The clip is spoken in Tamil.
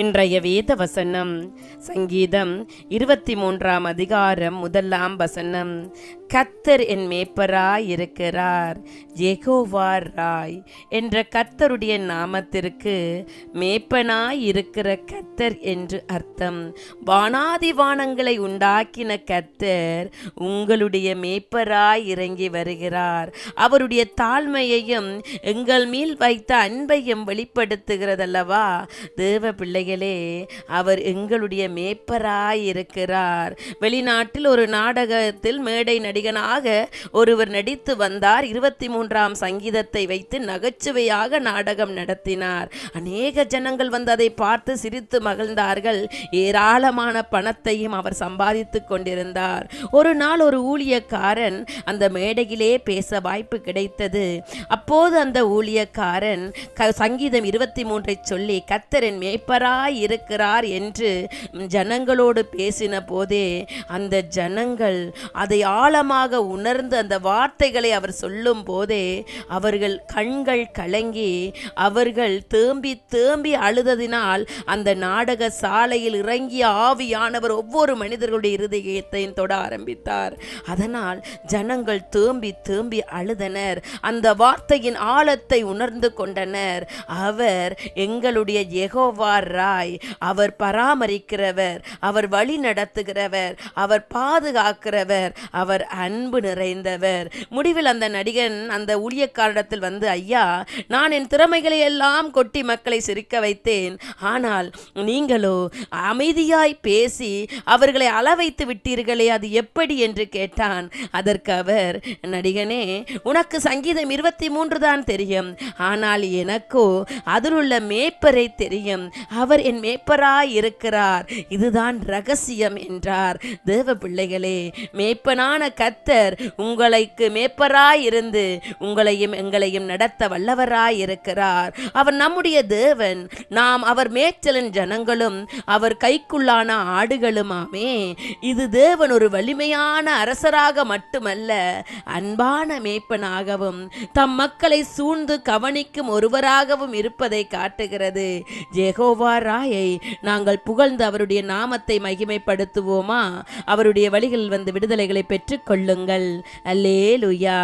இன்றைய வேத வசனம் சங்கீதம் 23 அதிகாரம் 1 வசனம். கர்த்தர் என் மேய்ப்பராய் இருக்கிறார், யெகோவா ராய் என்ற கர்த்தருடைய நாமத்திற்கு மேய்ப்பனாய் இருக்கிற கர்த்தர் என்று அர்த்தம். வானாதி வானங்களை உண்டாக்கின கர்த்தர் உங்களுடைய மேய்ப்பராய் இறங்கி வருகிறார். அவருடைய தாழ்மையையும் எங்கள் மேல் வைத்த அன்பையும் வெளிப்படுத்துகிறதல்லவா தேவ பிள்ளைகளே. அவர் எங்களுடைய மேய்ப்பராய் இருக்கிறார். வெளிநாட்டில் ஒரு நாடகத்தில் மேடை நடிகனாக ஒருவர் நடித்து வந்தார். 23 சங்கீதத்தை வைத்து நகைச்சுவையாக நாடகம் நடத்தினார். அநேக ஜனங்கள் வந்து அதை பார்த்து சிரித்து மகிழ்ந்தார்கள். ஏராளமான பணத்தையும் அவர் சம்பாதித்துக் கொண்டிருந்தார். ஒரு நாள் ஒரு ஊழியக்காரன் அந்த மேடையிலே பேச வாய்ப்பு கிடைத்தது. அப்போது அந்த ஊழியக்காரன் சங்கீதம் 23 சொல்லி கர்த்தரின் மேய்ப்பராய் இருக்கிறார் என்று ஜனங்களோடு பேசின போதே அந்த ஜனங்கள் அதை ஆழமாக உணர்ந்து அந்த வார்த்தைகளை அவர் சொல்லும் போதே அவர்கள் கண்கள் கலங்கி அவர்கள் தேம்பி தேம்பி அழுததினால் அந்த நாடக சாலையில் இறங்கிய ஆவியானவர் ஒவ்வொரு மனிதர்களுடைய இருதயத்தையும் தொட ஆரம்பித்தார். அதனால் ஜனங்கள் தேம்பி தேம்பி அழுதனர். அந்த வார்த்தையின் ஆழத்தை உணர்ந்து கொண்டனர். அவர் எங்களுடைய யெகோவா ராய், அவர் பராமரிக்கிறவர், அவர் வழி நடத்துகிறவர், அவர் பாதுகாக்கிறவர், அவர் அன்பு நிறைந்தவர். முடிவில் அந்த நடிகன் அந்த ஊழியக்காரிடத்தில் வந்து, ஐயா, நான் என் திறமைகளை எல்லாம் கொட்டி மக்களை சிரிக்க வைத்தேன், ஆனால் நீங்களோ அமைதியாய் பேசி அவர்களை அளவைத்து விட்டீர்களே, அது எப்படி என்று கேட்டான். அதற்கு அவர், நடிகனே, உனக்கு சங்கீதம் 23 தான் தெரியும், ஆனால் எனக்கோ அதில் உள்ள மேய்ப்பரை தெரியும். அவர் என் மேய்ப்பராய் இருக்கிறார், இதுதான் ரகசியம் என்றார். தேவ பிள்ளைகளே, மேய்ப்பனான கர்த்தர் உங்களுக்கு மேய்ப்பராய் இருந்து உங்களையும் எங்களையும் நடத்த வல்லவராய் இருக்கிறார். அவர் நம்முடைய தேவன், நாம் அவர் மேய்ச்சலின் ஜனங்களும் அவர் கைக்குள்ளான ஆடுகளுமாமே. இது தேவன் ஒரு வலிமையான அரசராக மட்டுமல்ல, அன்பான மேய்ப்பனாகவும் தம் மக்களை சூழ்ந்து கவனிக்கும் ஒருவராகவும் இருப்பதை காட்டுகிறது. யெகோவா ராயை நாங்கள் புகழ்ந்து அவருடைய நாமத்தை மகிமைப்படுத்துவோமா? அவருடைய வழிகளில் வந்து விடுதலைகளை பெற்றுக் கொள்ளுங்கள். அல்லேலூயா.